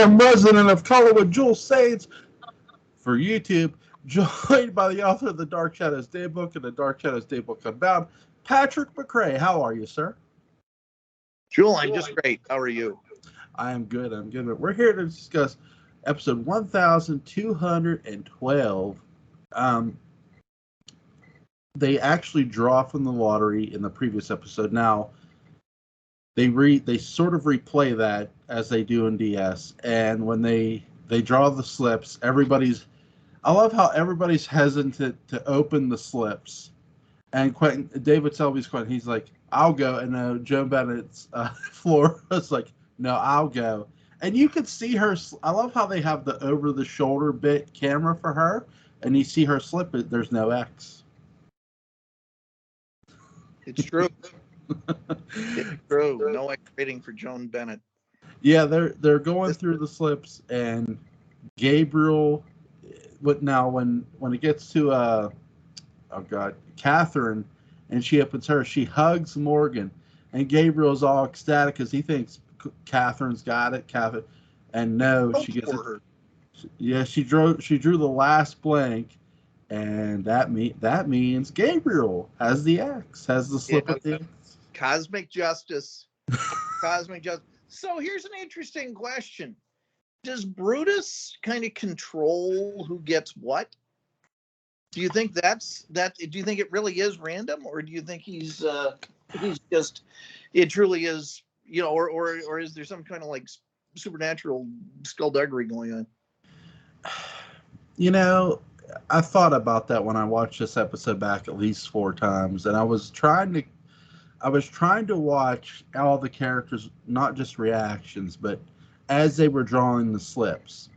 am resident of Colorwood, Jules Saints, for YouTube, joined by the author of the Dark Shadows Daybook and the Dark Shadows Daybook Unbound, Patrick McCray. How are you, sir? Jewel, I'm just great. How are you? I am good. I'm good. We're here to discuss episode 1212. They actually draw from the lottery in the previous episode. Now, they sort of replay that as they do in DS, and when they draw the slips, I love how everybody's hesitant to open the slips. And David Selby's Quentin, he's like, I'll go. And Joan Bennett's Flora's like, no, I'll go. And you could see her. I love how they have the over-the-shoulder bit camera for her, and you see her slip it. There's no X. It's true. It's true. No X rating for Joan Bennett. Yeah, they're going through the slips, and Gabriel. But now when it gets to Catherine, and she opens her, she hugs Morgan, and Gabriel's all ecstatic because he thinks Catherine's got it. And no, she gets it. Yeah, she drew the last blank, and that means Gabriel has the X, has the slip at the X. Cosmic justice. Cosmic justice. So here's an interesting question. Does Brutus kind of control who gets what? Do you think that's that? Do you think it really is random, or do you think he's just, it truly is, or is there some kind of like supernatural skullduggery going on? I thought about that when I watched this episode back at least 4 times, and I was trying to watch all the characters, not just reactions, but as they were drawing the slips.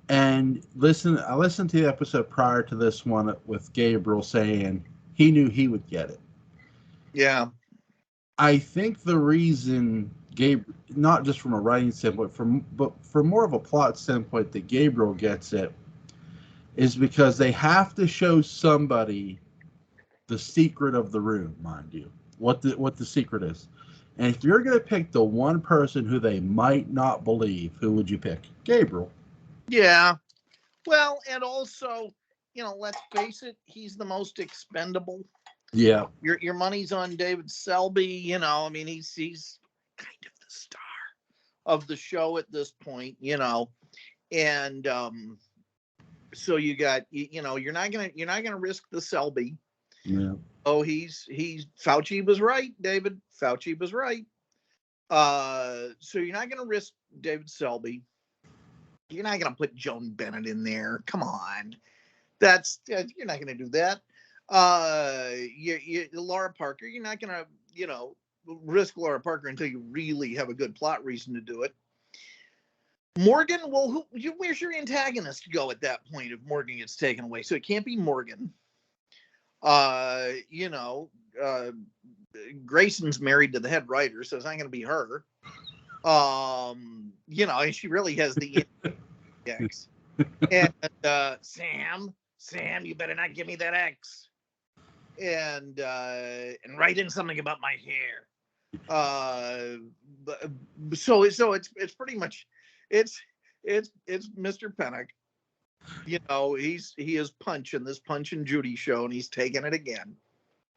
And I listened to the episode prior to this one with Gabriel saying he knew he would get it. Yeah. I think the reason not just from a writing standpoint, but from more of a plot standpoint, that Gabriel gets it is because they have to show somebody the secret of the room, mind you, what the secret is. And if you're going to pick the one person who they might not believe, who would you pick? Gabriel. Yeah. Well, and also, let's face it, he's the most expendable. Yeah. Your money's on David Selby, he's kind of the star of the show at this point, and so you got, you're not gonna risk the Selby. Yeah. Oh, he's Fauci was right, David. Fauci was right. So you're not gonna risk David Selby. You're not gonna put Joan Bennett in there. Come on, you're not gonna do that. Laura Parker, you're not gonna, risk Laura Parker until you really have a good plot reason to do it. Morgan, well, where's your antagonist go at that point if Morgan gets taken away? So it can't be Morgan. Grayson's married to the head writer, so it's not going to be her. And she really has the X. And Sam, you better not give me that X. And write in something about my hair. So it's pretty much it's Mr. Pennock. He is Punch in this Punch and Judy show, and he's taking it again.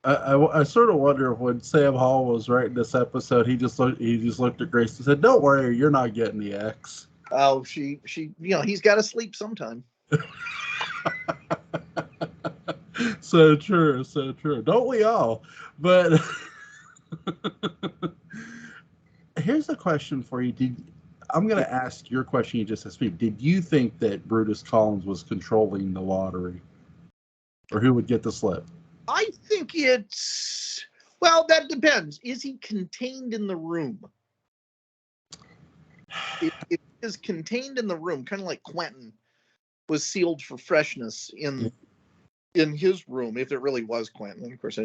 I sort of wonder if when Sam Hall was writing this episode, he just looked at Grace and said, "Don't worry, you're not getting the X." Oh, she he's got to sleep sometime. So true. Don't we all? But here's a question for you. I'm going to ask your question you just asked me. Did you think that Brutus Collins was controlling the lottery? Or who would get the slip? I think that depends. Is he contained in the room? If he is contained in the room, kind of like Quentin was sealed for freshness in his room, if it really was Quentin. Of course,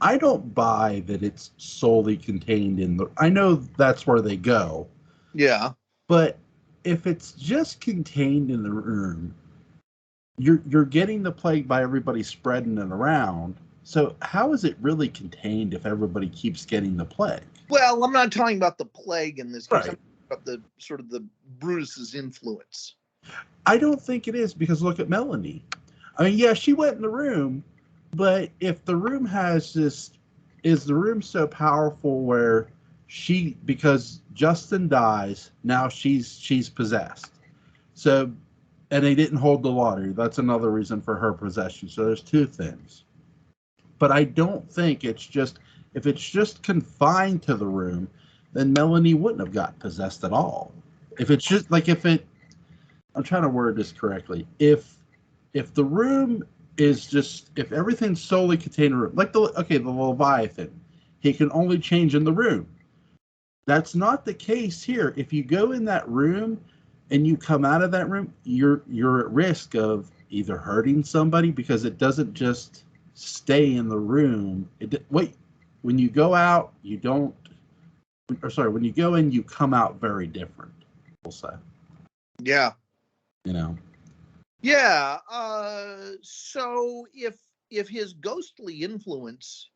I don't buy that it's solely contained in the... I know that's where they go. Yeah. But if it's just contained in the room, you're getting the plague by everybody spreading it around. So how is it really contained if everybody keeps getting the plague? Well, I'm not talking about the plague in this case. Right. I'm talking about the sort of the Brutus's influence. I don't think it is, because look at Melanie. I mean, yeah, she went in the room, but if the room has this, is the room so powerful where because Justin dies, now she's possessed. So, and they didn't hold the lottery. That's another reason for her possession. So there's two things. But I don't think if it's just confined to the room, then Melanie wouldn't have got possessed at all. If it's just like, I'm trying to word this correctly. If the room is just, if everything's solely contained in a room, like the Leviathan, he can only change in the room. That's not the case here. If you go in that room and you come out of that room, you're at risk of either hurting somebody, because it doesn't just stay in the room. When you go out, you don't, or sorry, when you go in, you come out very different, we'll say. Yeah. You know. Yeah. So if his ghostly influence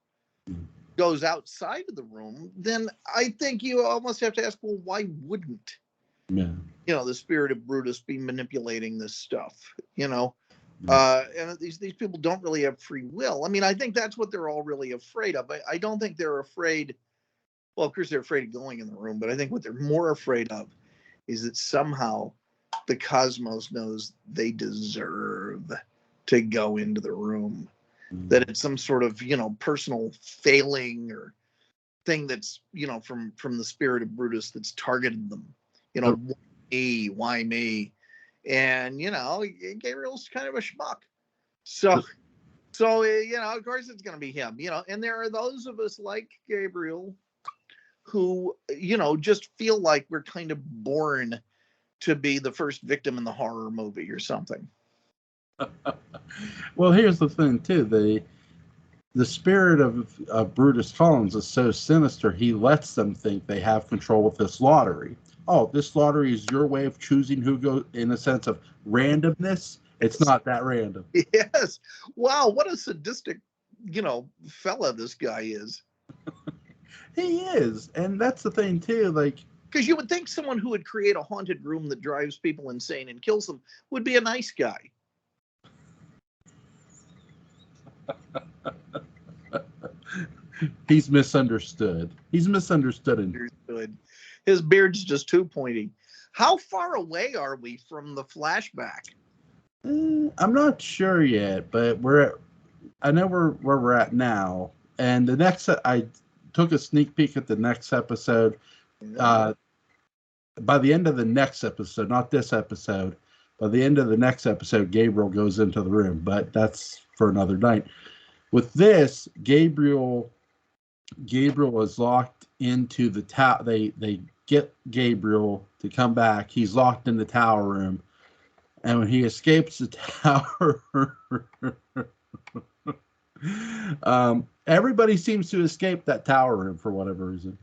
goes outside of the room, then I think you almost have to ask, well, why wouldn't the spirit of Brutus be manipulating this stuff? And these people don't really have free will. I mean, I think that's what they're all really afraid of. I don't think they're afraid. Well, of course, they're afraid of going in the room, but I think what they're more afraid of is that somehow the cosmos knows they deserve to go into the room, that it's some sort of, personal failing or thing that's, from the spirit of Brutus that's targeted them, why me? And, Gabriel's kind of a schmuck. So, of course it's going to be him, and there are those of us like Gabriel who, just feel like we're kind of born to be the first victim in the horror movie or something. Well, here's the thing too. The spirit of Brutus Collins is so sinister, he lets them think they have control of this lottery. Oh, this lottery is your way of choosing who goes, in a sense of randomness. It's not that random. Yes. Wow, what a sadistic, fella this guy is. He is. And that's the thing too, like, because you would think someone who would create a haunted room that drives people insane and kills them would be a nice guy. He's misunderstood. He's misunderstood. His beard's just too pointy. How far away are we from the flashback? I'm not sure yet, but I know where we're at now. And I took a sneak peek at the next episode. By the end of the next episode, not this episode, by the end of the next episode, Gabriel goes into the room, but that's for another night. With this, Gabriel is locked into the tower. They get Gabriel to come back. He's locked in the tower room, and when he escapes the tower, everybody seems to escape that tower room for whatever reason.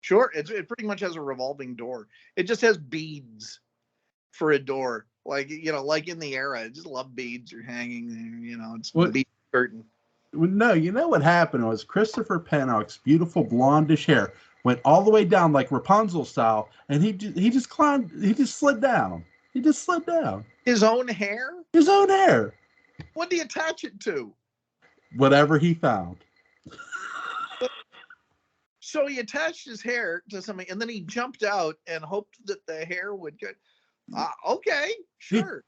Sure, it pretty much has a revolving door. It just has beads for a door, like like in the era. I just love beads are hanging there. It's a bead curtain. No, you know what happened was Christopher Pennock's beautiful blondish hair went all the way down like Rapunzel style, and he just climbed. He just slid down. His own hair. His own hair. What did he attach it to? Whatever he found. So he attached his hair to something, and then he jumped out and hoped that the hair would get. Okay, sure.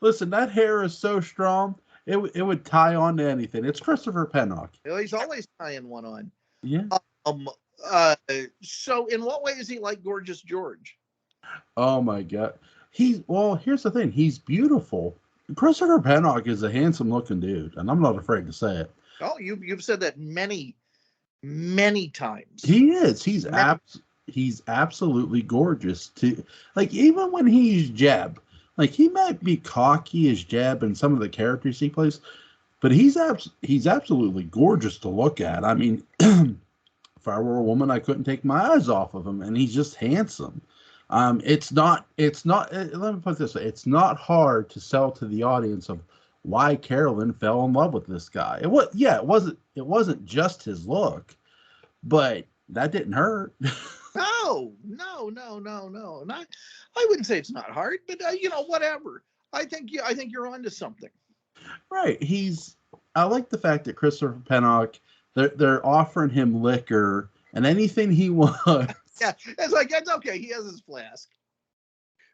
Listen, that hair is so strong, it would tie on to anything. It's Christopher Pennock. He's always tying one on. Yeah. So in what way is he like Gorgeous George? Oh my God. Here's the thing. He's beautiful. Christopher Pennock is a handsome looking dude, and I'm not afraid to say it. Oh, you've said that many times. He is. He's absolutely gorgeous too. Like, even when he's Jeb, like, he might be cocky as Jeb and some of the characters he plays, but he's absolutely gorgeous to look at. I mean, if I were a woman, I couldn't take my eyes off of him, and he's just handsome. It's not, let me put it this way. It's not hard to sell to the audience of why Carolyn fell in love with this guy. It wasn't just his look, but that didn't hurt. No. Not, I wouldn't say it's not hard, but whatever. I think you're onto something. Right. I like the fact that Christopher Pennock, they're offering him liquor and anything he wants. Yeah, it's okay. He has his flask.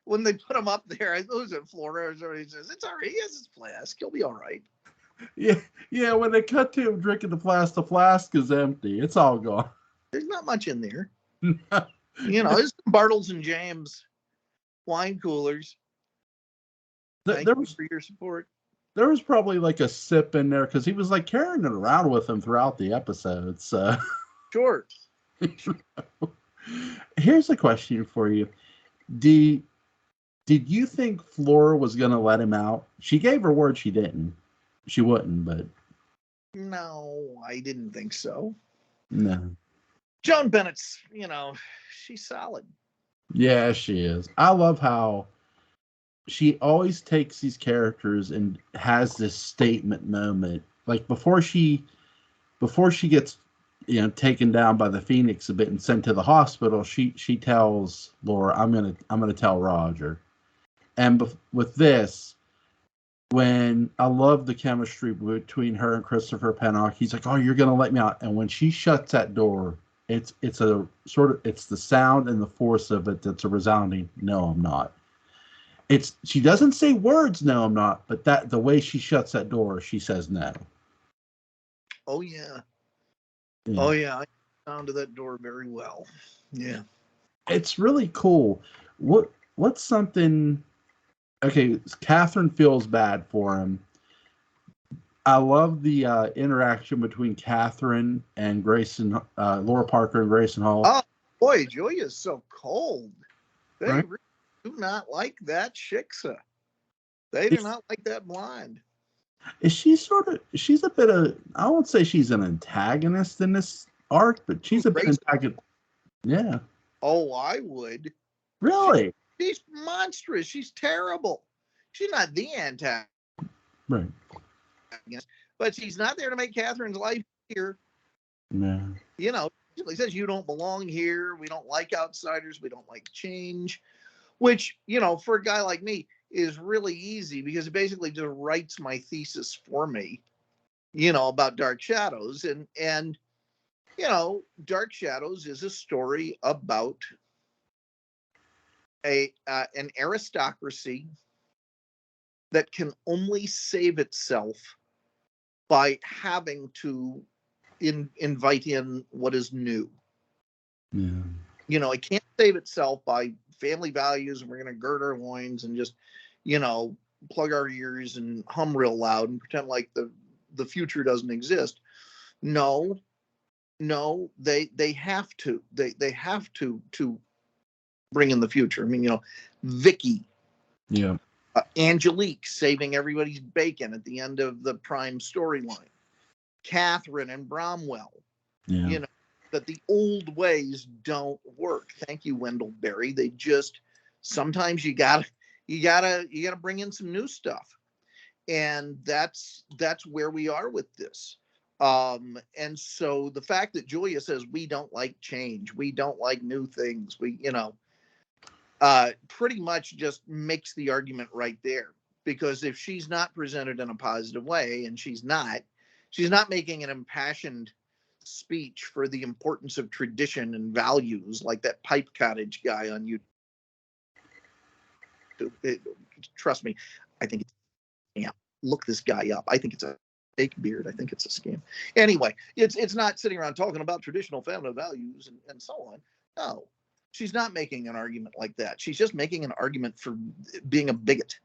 When they put him up there, I was in Florida. He says it's all right. He has his flask. He'll be all right. Yeah. When they cut to him drinking the flask is empty. It's all gone. There's not much in there. It's Bartles and James wine coolers. Thank you for your support. There was probably like a sip in there because he was like carrying it around with him throughout the episodes. So. Sure. Here's a question for you. Did you think Flora was going to let him out? She gave her word she didn't. She wouldn't, but. No, I didn't think so. No. Joan Bennett's, she's solid. Yeah, she is. I love how she always takes these characters and has this statement moment. Like before she gets taken down by the Phoenix a bit and sent to the hospital, she tells Laura, I'm gonna tell Roger. And with this, when I love the chemistry between her and Christopher Pennock, he's like, "Oh, you're gonna let me out." And when she shuts that door, it's a sort of, it's the sound and the force of it that's a resounding "No, I'm not." She doesn't say words, "No, I'm not," but the way she shuts that door, she says no. Oh yeah. Oh yeah, I sounded that door very well. Yeah. It's really cool. What's something? Okay, Catherine feels bad for him. I love the interaction between Catherine and Grayson, Laura Parker and Grayson Hall. Oh boy, Julia's so cold. They right? really do not like that Shiksa. They do not like that blonde. Is she she's a bit of, I won't say she's an antagonist in this arc, but she's a bit antagonist. Yeah. Oh, I would. Really? She's monstrous. She's terrible. She's not the antagonist. Right. But she's not there to make Catherine's life easier. No. She says, you don't belong here. We don't like outsiders. We don't like change. Which, for a guy like me, is really easy because it basically just writes my thesis for me, about Dark Shadows. And Dark Shadows is a story about an aristocracy that can only save itself by having to invite in what is new. Yeah. It can't save itself by family values and we're going to gird our loins and just, plug our ears and hum real loud and pretend like the future doesn't exist. No, they have to. They have to bring in the future. I mean, Vicky. Yeah. Angelique saving everybody's bacon at the end of the Prime storyline. Catherine and Bromwell. Yeah. That the old ways don't work. Thank you, Wendell Berry. They just, sometimes you gotta bring in some new stuff. And that's where we are with this. And so the fact that Julia says we don't like change, we don't like new things, we, pretty much just makes the argument right there. Because if she's not presented in a positive way, and she's not making an impassioned speech for the importance of tradition and values like that Pipe Cottage guy on YouTube. Trust me, I think it's, look this guy up. I think it's a fake beard. I think it's a scam. Anyway, it's not sitting around talking about traditional family values and so on. No, she's not making an argument like that. She's just making an argument for being a bigot.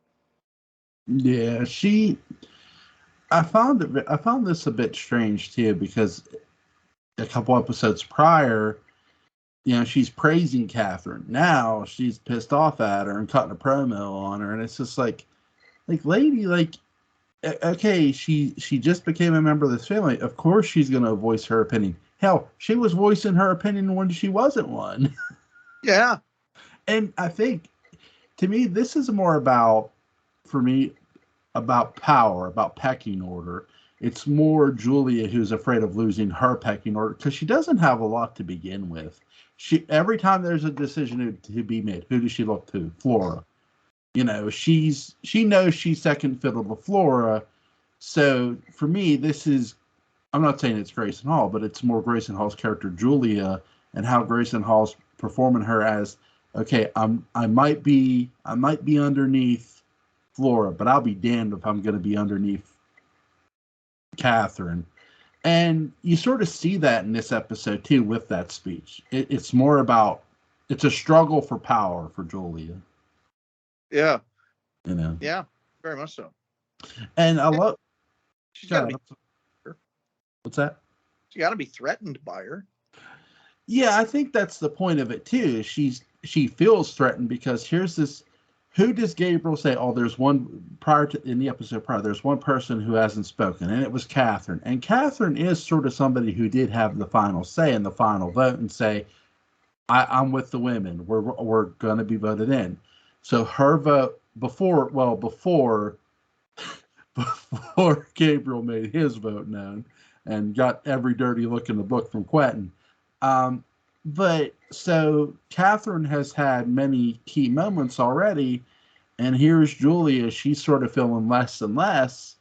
Yeah, I found this a bit strange too, because a couple episodes prior, she's praising Catherine. Now she's pissed off at her and cutting a promo on her, and it's just like lady, okay, she just became a member of this family. Of course she's going to voice her opinion. Hell, she was voicing her opinion when she wasn't one. Yeah. And I think, to me, this is more about, for me, about power, about pecking order. It's more Julia who's afraid of losing her pecking order because she doesn't have a lot to begin with. Every time there's a decision to be made, who does she look to? Flora. You know, she knows she's second fiddle to Flora. So for me, I'm not saying it's Grayson Hall, but it's more Grayson Hall's character Julia and how Grayson Hall's performing her as, okay, I might be underneath Flora, but I'll be damned if I'm going to be underneath Catherine. And you sort of see that in this episode too with that speech. It's more about, it's a struggle for power for Julia. Yeah. You know. Yeah, very much so. And I love. She's got to be. What's that? She got to be threatened by her. Yeah, I think that's the point of it too. She feels threatened because here's this. Who does Gabriel say? Oh, there's one in the episode prior. There's one person who hasn't spoken, and it was Catherine. And Catherine is sort of somebody who did have the final say in the final vote and say, I'm with the women. We're going to be voted in. So her vote before Gabriel made his vote known and got every dirty look in the book from Quentin. But so Catherine has had many key moments already, and here's Julia. She's sort of feeling less and less.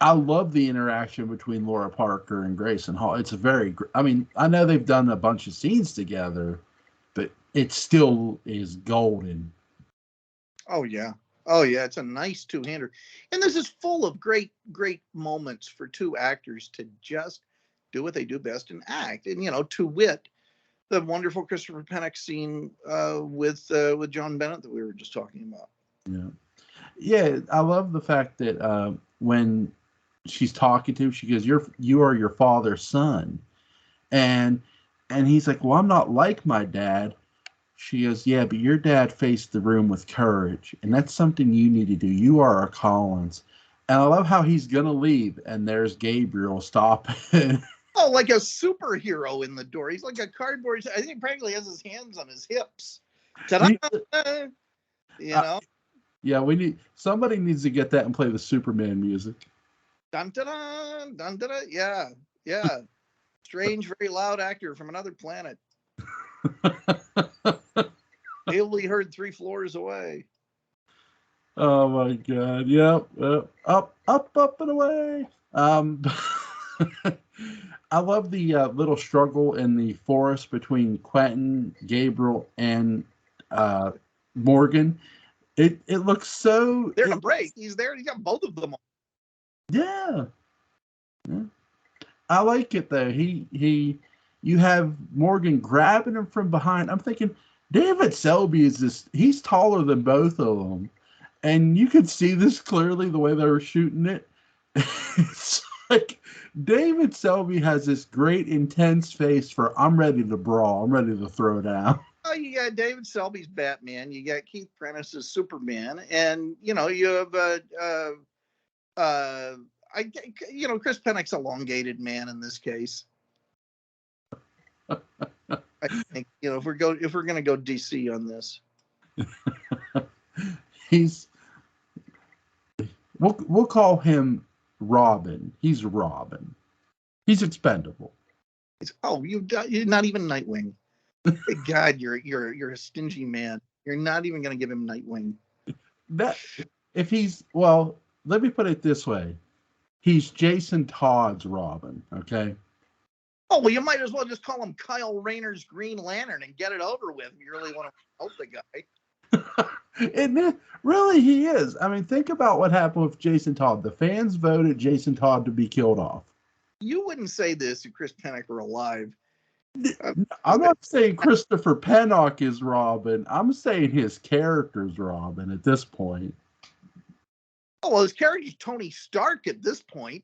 I love the interaction between Laura Parker and Grayson Hall. It's I know they've done a bunch of scenes together, but it still is golden. Oh yeah. It's a nice two-hander. And this is full of great moments for two actors to just do what they do best and act. And, to wit, the wonderful Christopher Pennock scene with John Bennett that we were just talking about. Yeah. I love the fact that when she's talking to him, she goes, you are your father's son. And he's like, well, I'm not like my dad. She goes, yeah, but your dad faced the room with courage, and that's something you need to do. You are a Collins. And I love how he's going to leave, and there's Gabriel stopping. Oh, like a superhero in the door. He's like a cardboard. I think practically has his hands on his hips. Ta-da! Yeah, somebody needs to get that and play the Superman music. Dun dun dun dun dun. Yeah. Strange, very loud actor from another planet. Only heard 3 floors away. Oh my God! Yep. Up and away. I love the little struggle in the forest between Quentin, Gabriel, and Morgan. It looks so. They're a break. He's there. He's got both of them. Yeah. I like it though. You have Morgan grabbing him from behind. I'm thinking David Selby he's taller than both of them. And you could see this clearly the way they were shooting it. It's like David Selby has this great intense face for I'm ready to brawl. I'm ready to throw down. Oh, you got David Selby's Batman. You got Keith Prentice's Superman. And, you have Chris Pennock's elongated man in this case. I think if we're going to go DC on this, we'll call him Robin. He's Robin. He's expendable. You're not even Nightwing. God, you're a stingy man. You're not even going to give him Nightwing. Let me put it this way: he's Jason Todd's Robin. Okay. Oh, well, you might as well just call him Kyle Rayner's Green Lantern and get it over with if you really want to help the guy. And really, he is. I mean, think about what happened with Jason Todd. The fans voted Jason Todd to be killed off. You wouldn't say this if Chris Pennock were alive. I'm not saying Christopher Pennock is Robin. I'm saying his character's Robin at this point. Oh, well, his character's Tony Stark at this point.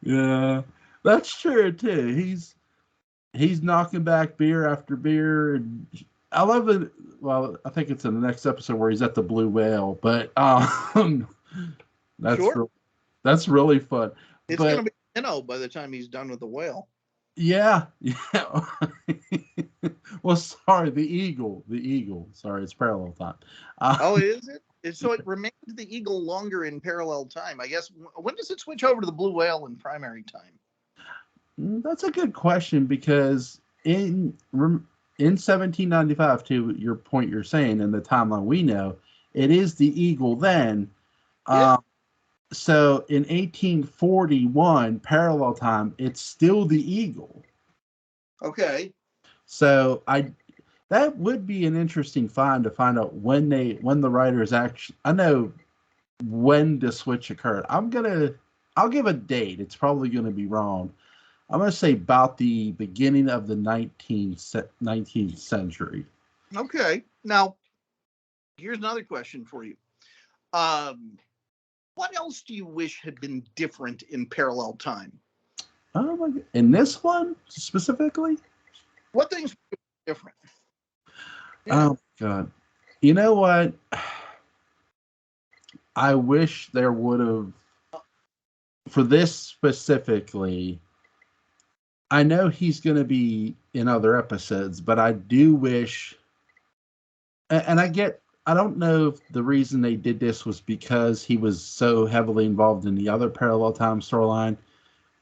Yeah, that's true too. He's knocking back beer after beer, and I love it. Well, I think it's in the next episode where he's at the Blue Whale, but that's really fun. It's going to be by the time he's done with the whale. Yeah, yeah. Well, sorry, the eagle. Sorry, it's parallel time. Oh, is it? So it remained the eagle longer in parallel time. I guess when does it switch over to the blue whale in primary time? That's a good question because in 1795, to your point, you're saying in the timeline we know, it is the eagle then. Yeah. Um, so in 1841 parallel time, it's still the eagle. Okay. So I that would be an interesting find to find out when the writers actually. I know when the switch occurred. I'll give a date. It's probably gonna be wrong. I'm gonna say about the beginning of the 19th century. Okay. Now, here's another question for you. Um, what else do you wish had been different in parallel time? Oh my God. In this one specifically? What things were different? Yeah. Oh God. You know what? I wish there would have for this specifically. I know he's going to be in other episodes, but I do wish, and I don't know if the reason they did this was because he was so heavily involved in the other parallel time storyline,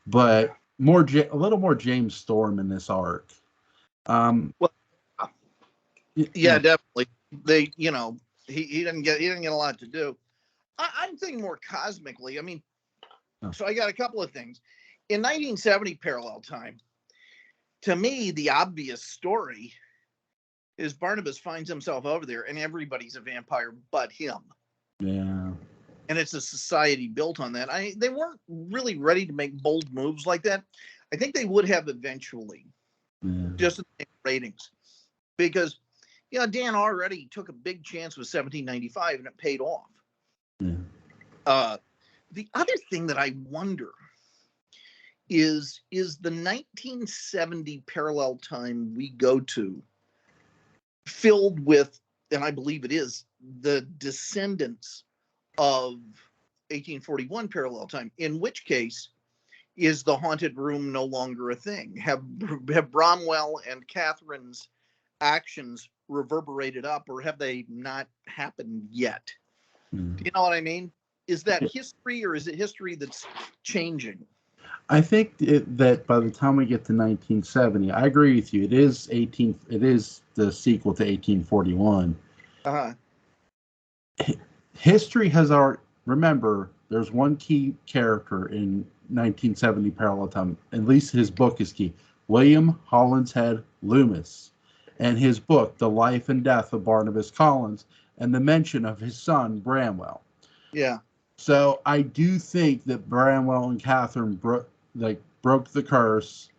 but a little more James Storm in this arc. Um, Well, you yeah, know, definitely. He didn't get a lot to do. I'm thinking more cosmically. I mean, oh, so I got a couple of things. In 1970 parallel time, to me, the obvious story is Barnabas finds himself over there and everybody's a vampire but him. yeah, And it's a society built on that. They weren't really ready to make bold moves like that. I think they would have eventually, yeah, just in the ratings. Because, Dan already took a big chance with 1795 and it paid off. yeah. Uh, the other thing that I wonder is the 1970 parallel time we go to filled with, and I believe it is, the descendants of 1841 parallel time, in which case is the haunted room no longer a thing? Have Bromwell and Catherine's actions reverberated up, or have they not happened yet? Do you know what I mean? Is that history, or is it history that's changing? I think that by the time we get to 1970, I agree with you. It is 18. It is the sequel to 1841. Uh-huh. History has already. Remember, there's one key character in 1970 parallel time. At least his book is key. William Hollinshead Loomis, and his book, The Life and Death of Barnabas Collins, and the mention of his son Bramwell. Yeah. So I do think that Bramwell and Catherine broke the curse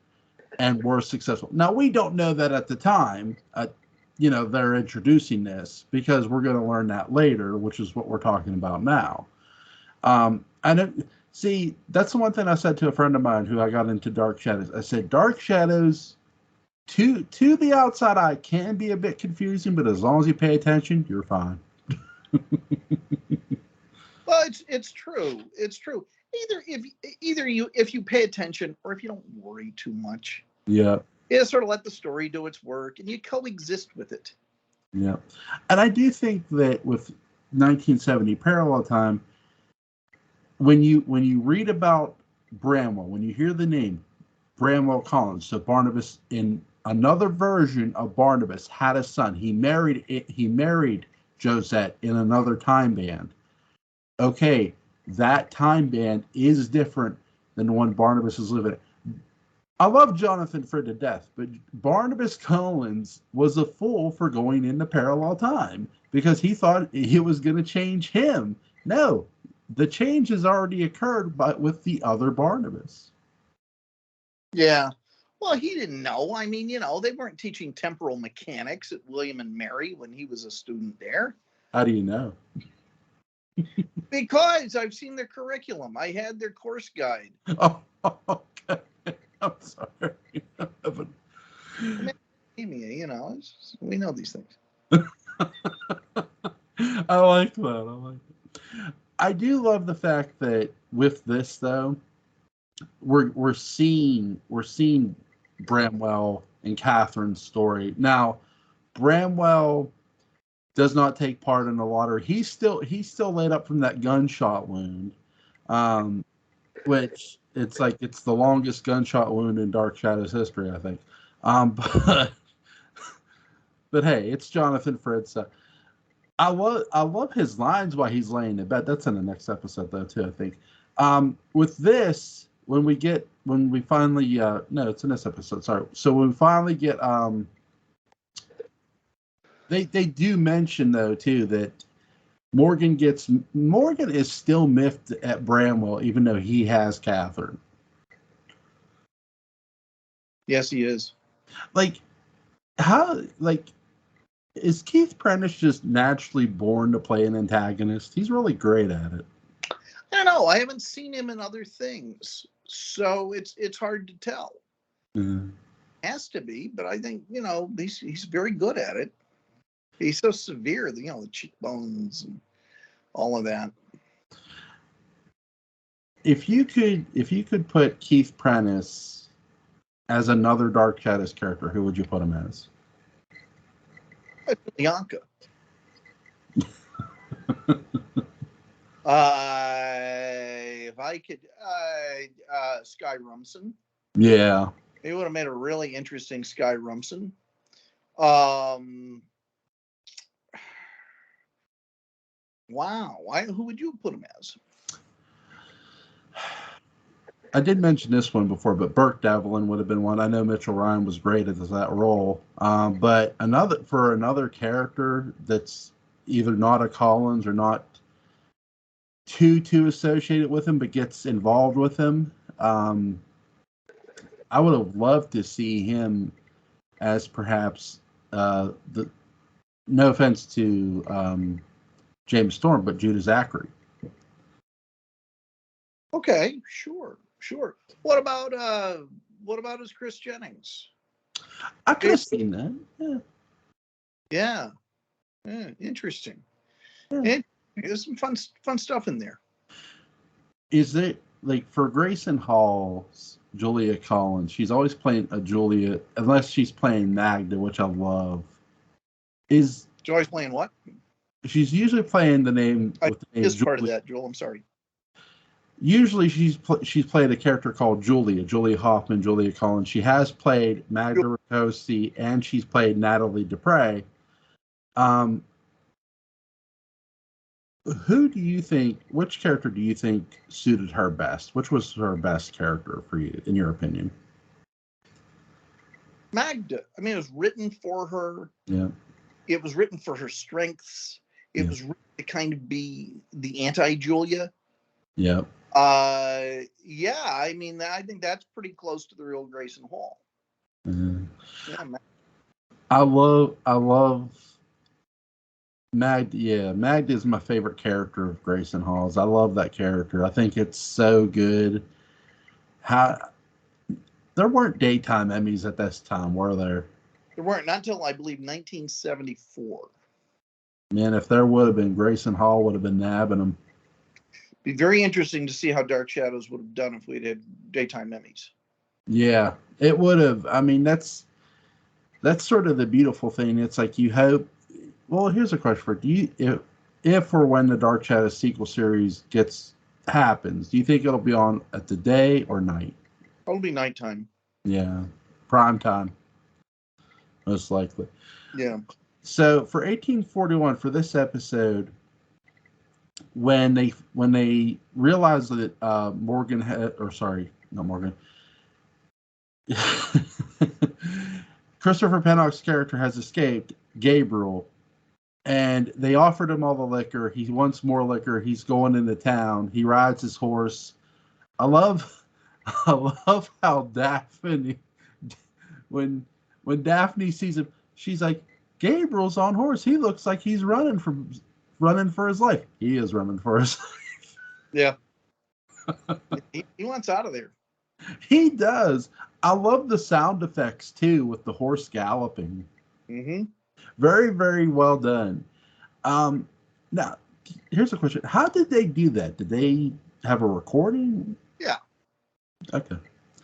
and were successful. Now we don't know that at the time. They're introducing this because we're going to learn that later, which is what we're talking about now. I don't see. That's the one thing I said to a friend of mine who I got into Dark Shadows. I said Dark Shadows to the outside eye can be a bit confusing, but as long as you pay attention, you're fine. Well, it's true. It's true. If you pay attention or if you don't worry too much, Yeah. you sort of let the story do its work and you coexist with it. Yeah. And I do think that with 1970 parallel time, when you read about Bramwell, when you hear the name Bramwell Collins, so Barnabas in another version of Barnabas had a son. He married Josette in another time band. Okay, that time band is different than the one Barnabas is living in. I love Jonathan Frid to death, but Barnabas Collins was a fool for going into parallel time because he thought it was going to change him. No, the change has already occurred, but with the other Barnabas. Yeah. Well, he didn't know. I mean, they weren't teaching temporal mechanics at William and Mary when he was a student there. How do you know? Because I've seen their curriculum. I had their course guide. Oh, okay. I'm sorry. I mean, we know these things. I like that. I do love the fact that with this though, we're seeing Bramwell and Catherine's story. Now, Bramwell does not take part in the lottery. He's still laid up from that gunshot wound, which it's the longest gunshot wound in Dark Shadows history, I think. But but hey, it's Jonathan Fritz. I love his lines while he's laying in bed. That's in the next episode though too, I think. With this, when we finally no, it's in this episode. Sorry. So when we finally get they do mention though too that Morgan is still miffed at Bramwell even though he has Catherine. Yes, he is. Like how is Keith Prentice just naturally born to play an antagonist? He's really great at it. I don't know. I haven't seen him in other things, so it's hard to tell. Mm-hmm. Has to be, but I think he's very good at it. He's so severe, the cheekbones and all of that. If you could put Keith Prentice as another Dark Shadows character, who would you put him as? Bianca. If I could, Sky Rumson. Yeah. It would have made a really interesting Sky Rumson. Wow. Who would you put him as? I did mention this one before, but Burke Devlin would have been one. I know Mitchell Ryan was great at that role. But another character that's either not a Collins or not too associated with him, but gets involved with him. I would have loved to see him as perhaps no offense to James Storm, but Judah Zachary. Okay, sure. What about his Chris Jennings? I could have seen that. Yeah. Yeah, interesting. Yeah. There's some fun stuff in there. Is it like for Grayson Hall's Julia Collins? She's always playing a Julia, unless she's playing Magda, which I love. She's always playing what? She's usually playing the name. I missed part of that, Joel. I'm sorry. Usually she's played a character called Julia Hoffman, Julia Collins. She has played Magda Ricosi, and she's played Natalie Dupre. Which character do you think suited her best? Which was her best character for you, in your opinion? Magda. I mean, it was written for her. Yeah. It was written for her strengths. It was written to kind of be the anti-Julia. Yeah. Yeah, I mean, I think that's pretty close to the real Grayson Hall. Mm-hmm. Yeah, I love Magda. Yeah, Magda is my favorite character of Grayson Hall's. I love that character. I think it's so good. There weren't daytime Emmys at this time, were there? There weren't, not until I believe 1974. Man, if there would have been, Grayson Hall would have been nabbing them. Be very interesting to see how Dark Shadows would have done if we'd had daytime Emmys. Yeah, it would have. I mean, that's sort of the beautiful thing. It's like you hope. Well, here's a question for you: if or when the Dark Shadows sequel series happens, do you think it'll be on at the day or night? It'll be nighttime. Yeah, prime time, most likely. Yeah. So for 1841, for this episode, when they realized that Morgan had, or sorry, not Morgan, Christopher Pennock's character has escaped, Gabriel, and they offered him all the liquor. He wants more liquor. He's going into town. He rides his horse. I love how Daphne, when Daphne sees him, she's like, Gabriel's on horse. He looks like he's running for his life. He is running for his life. Yeah. he wants out of there. He does. I love the sound effects too with the horse galloping. Mm-hmm. Very, very well done. Now, here's a question. How did they do that? Did they have a recording? Yeah. Okay.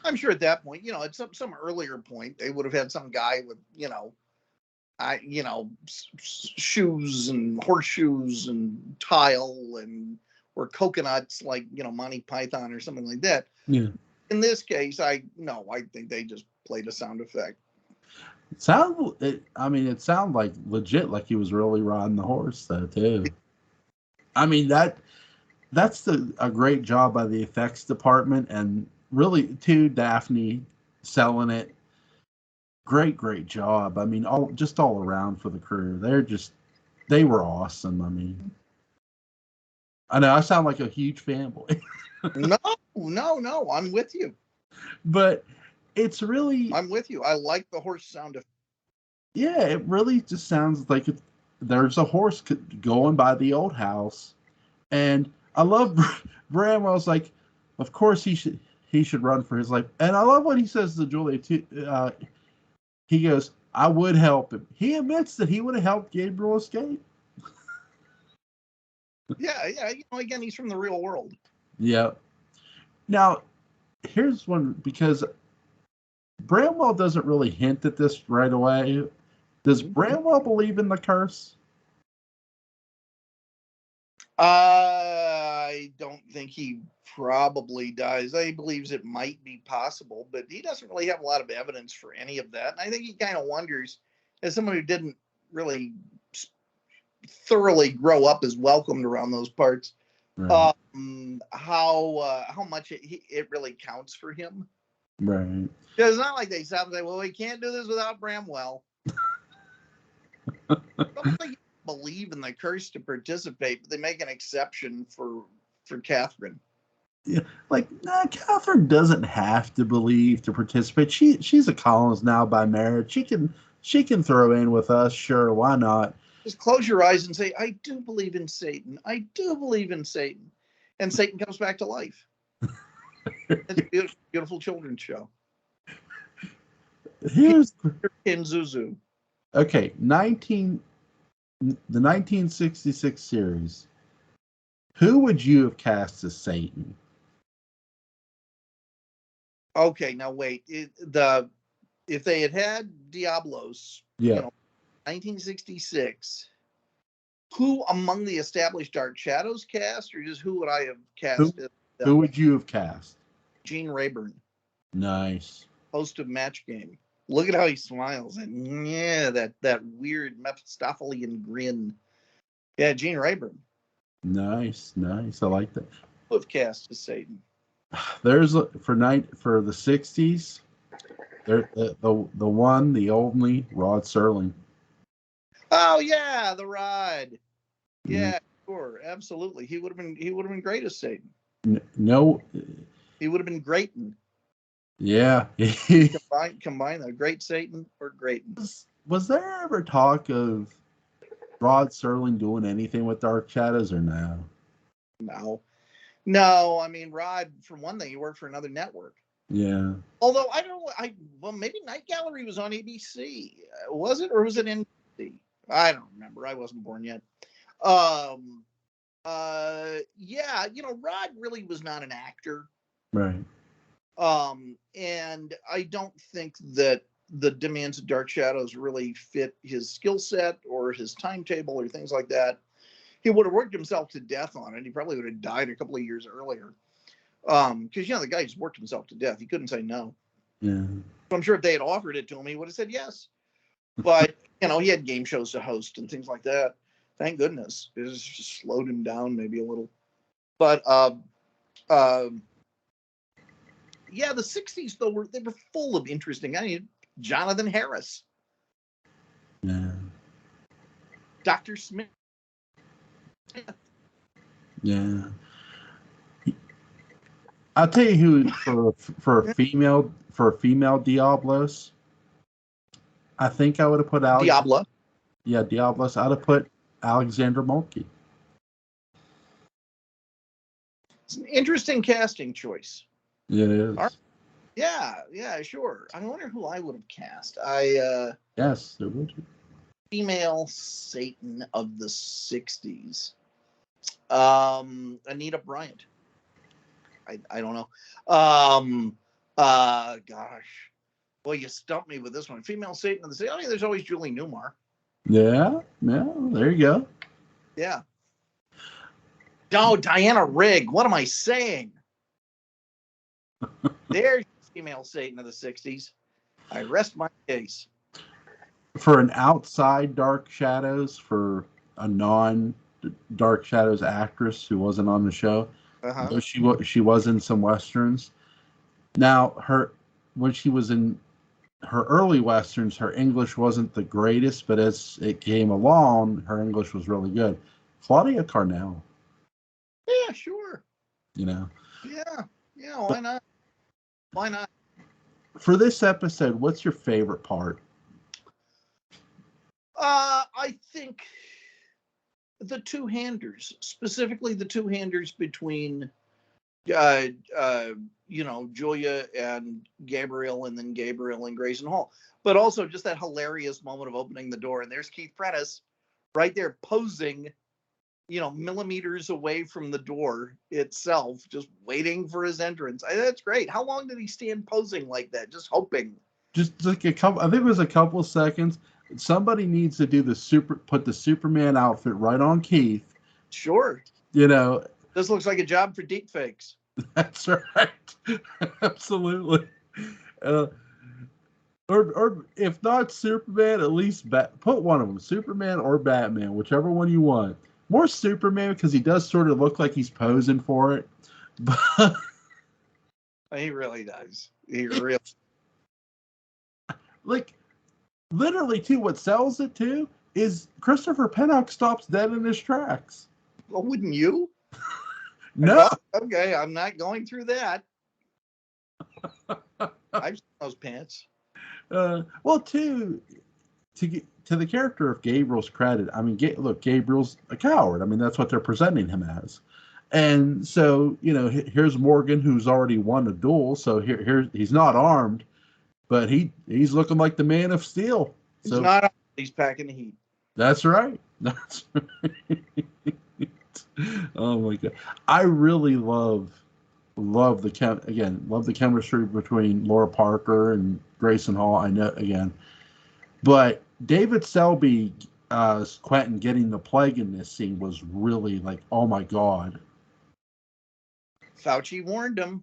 I'm sure at that point, at some earlier point, they would have had some guy with, shoes and horseshoes and tile and or coconuts like Monty Python or something like that. Yeah. In this case, I think they just played a sound effect. It sounded like legit, like he was really riding the horse though too. I mean that's a great job by the effects department, and really too Daphne selling it. Great job. I mean, all around for the crew. They were awesome. I mean, I know I sound like a huge fanboy. No, I'm with you. But it's really, I'm with you. I like the horse sound effect. Yeah, it really just sounds like there's a horse going by the old house, and I love Bramwell's like, of course he should run for his life, and I love what he says to Julia too. He goes, I would help him. He admits that he would have helped Gabriel escape. Yeah. Again, he's from the real world. Yeah. Now, here's one, because Bramwell doesn't really hint at this right away. Does Bramwell believe in the curse? I don't think he probably does. He believes it might be possible, but he doesn't really have a lot of evidence for any of that. And I think he kind of wonders, as someone who didn't really thoroughly grow up as welcomed around those parts, Right. how much it really counts for him. Right. Because it's not like they stop and say, well, we can't do this without Bramwell. I don't think believe in the curse to participate, but they make an exception for Catherine. Yeah, Catherine doesn't have to believe to participate. She's a Collins now by marriage. She can throw in with us. Sure, why not? Just close your eyes and say, I do believe in Satan. I do believe in Satan. And Satan comes back to life. It's a beautiful children's show. Here's in Zuzu. Okay, the 1966 series. Who would you have cast as Satan? Okay, now wait. If they had Diablos, 1966, who among the established Dark Shadows cast, or just who would I have cast? Who would you have cast? Gene Rayburn. Nice. Host of Match Game. Look at how he smiles, and that weird Mephistophelian grin. Yeah, Gene Rayburn. Nice. I like that. Who have cast as Satan? There's for the 60s. There the one, the only Rod Serling. Oh yeah, the Rod. Yeah, sure, absolutely. He would have been great as Satan. No, he would have been great. Yeah. combine the great Satan or Grayton. Was there ever talk of Rod Serling doing anything with Dark Shadows or no? No. I mean, Rod, for one thing, he worked for another network. Yeah. Although I don't know, maybe Night Gallery was on ABC. Was it, or was it NBC? I don't remember. I wasn't born yet. Yeah, Rod really was not an actor. Right. And I don't think that the demands of Dark Shadows really fit his skill set or his timetable or things like that. He would have worked himself to death on it. He probably would have died a couple of years earlier. Because the guy just worked himself to death. He couldn't say no. Yeah. So I'm sure if they had offered it to him, he would have said yes. But he had game shows to host and things like that. Thank goodness. It just slowed him down maybe a little. But yeah, the 60s though they were full of interesting. Jonathan Harris. Yeah. Dr. Smith. Yeah. I'll tell you who for a female Diablos. I think I would have put Diablo. Yeah, Diablos. I'd have put Alexandra Mulkey. It's an interesting casting choice. It is. Yeah, sure. I wonder who I would have cast. Yes, there would be. Female Satan of the 60s. Anita Bryant. I don't know. Gosh. Well, you stumped me with this one. Female Satan of the 60s. I mean, there's always Julie Newmar. Yeah, there you go. Yeah. No, Diana Rigg. What am I saying? There's female Satan of the 60s. I rest my case. For an outside Dark Shadows, for a non-Dark Shadows actress who wasn't on the show, though she was in some westerns. Now, when she was in her early westerns, her English wasn't the greatest, but as it came along, her English was really good. Claudia Carnell. Yeah, sure. You know. Yeah, why not? Why not? For this episode, what's your favorite part? I think the two-handers, specifically the two-handers between, Julia and Gabriel, and then Gabriel and Grayson Hall. But also just that hilarious moment of opening the door, and there's Keith Prentice right there posing, millimeters away from the door itself, just waiting for his entrance. That's great. How long did he stand posing like that, just hoping? Just like a couple. I think it was a couple of seconds. Somebody needs to do put the Superman outfit right on Keith. Sure. This looks like a job for deep fakes. That's right. Absolutely. Or if not Superman, at least put one of them, Superman or Batman, whichever one you want. More Superman because he does sort of look like he's posing for it. But he really does. He really. Like, literally, too, what sells it, too, is Christopher Pennock stops dead in his tracks. Well, wouldn't you? No. Okay, I'm not going through that. I've seen those pants. Well, to the character of Gabriel's credit, I mean, look, Gabriel's a coward. I mean, that's what they're presenting him as. And so, here's Morgan, who's already won a duel. So here he's not armed, but he's looking like the Man of Steel. He's not armed. He's packing the heat. That's right. That's right. Oh my God. I really love the chemistry between Laura Parker and Grayson Hall. I know, again, but David Selby, Quentin getting the plague in this scene was really like, oh my God. Fauci warned him.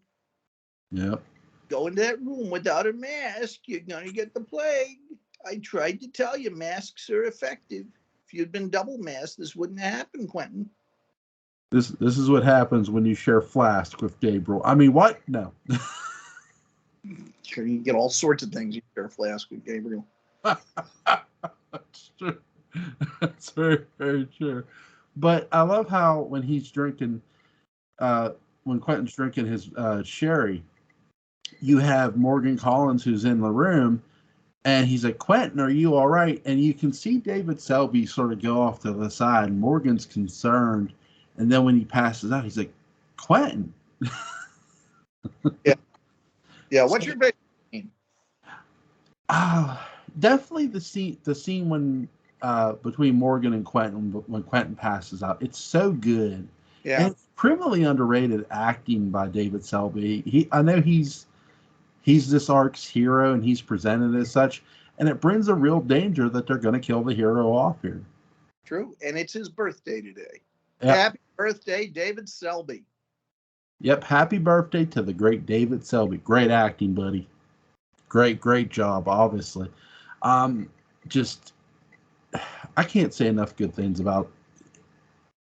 Yep. Go into that room without a mask, you're gonna get the plague. I tried to tell you, masks are effective. If you'd been double masked, this wouldn't happen, Quentin. This is what happens when you share flask with Gabriel. I mean, what? No. Sure, you get all sorts of things you share flask with Gabriel. That's true. That's very, very true. But I love how when he's drinking, when Quentin's drinking his sherry, you have Morgan Collins who's in the room, and he's like, Quentin, are you all right? And you can see David Selby sort of go off to the side. And Morgan's concerned. And then when he passes out, he's like, Quentin. Yeah. Yeah. What's your favorite scene? Definitely the scene when between Morgan and Quentin, when Quentin passes out. It's so good. Yeah. And it's criminally underrated acting by David Selby. I know he's this arc's hero and he's presented as such, and it brings a real danger that they're going to kill the hero off here. True. And it's his birthday today. Yep. Happy birthday, David Selby. Yep. Happy birthday to the great David Selby. Great acting, buddy. Great job, obviously. Just, I can't say enough good things about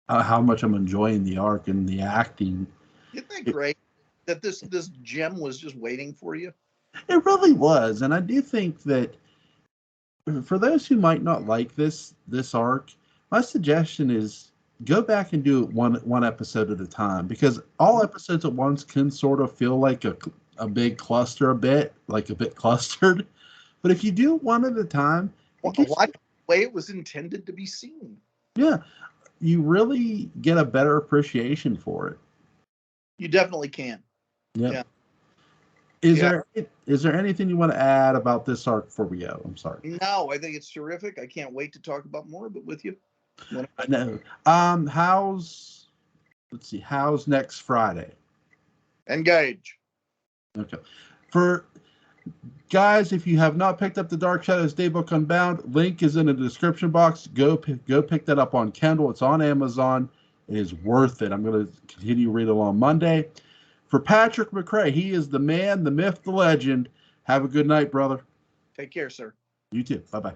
how much I'm enjoying the arc and the acting. Isn't that great that this gem was just waiting for you? It really was. And I do think that for those who might not like this arc, my suggestion is go back and do it one episode at a time, because all episodes at once can sort of feel like a big cluster, a bit clustered. But if you do one at a time, the way it was intended to be seen. Yeah, you really get a better appreciation for it. You definitely can. Yeah. Is there anything you want to add about this arc before we go? I'm sorry. No, I think it's terrific. I can't wait to talk about more of it with you. I know. How's next Friday? Engage. Okay. For guys, if you have not picked up the Dark Shadows Daybook Unbound, link is in the description box. Go pick that up on Kindle. It's on Amazon. It is worth it. I'm going to continue to read it on Monday. For Patrick McCray, he is the man, the myth, the legend. Have a good night, brother. Take care, sir. You too. Bye-bye.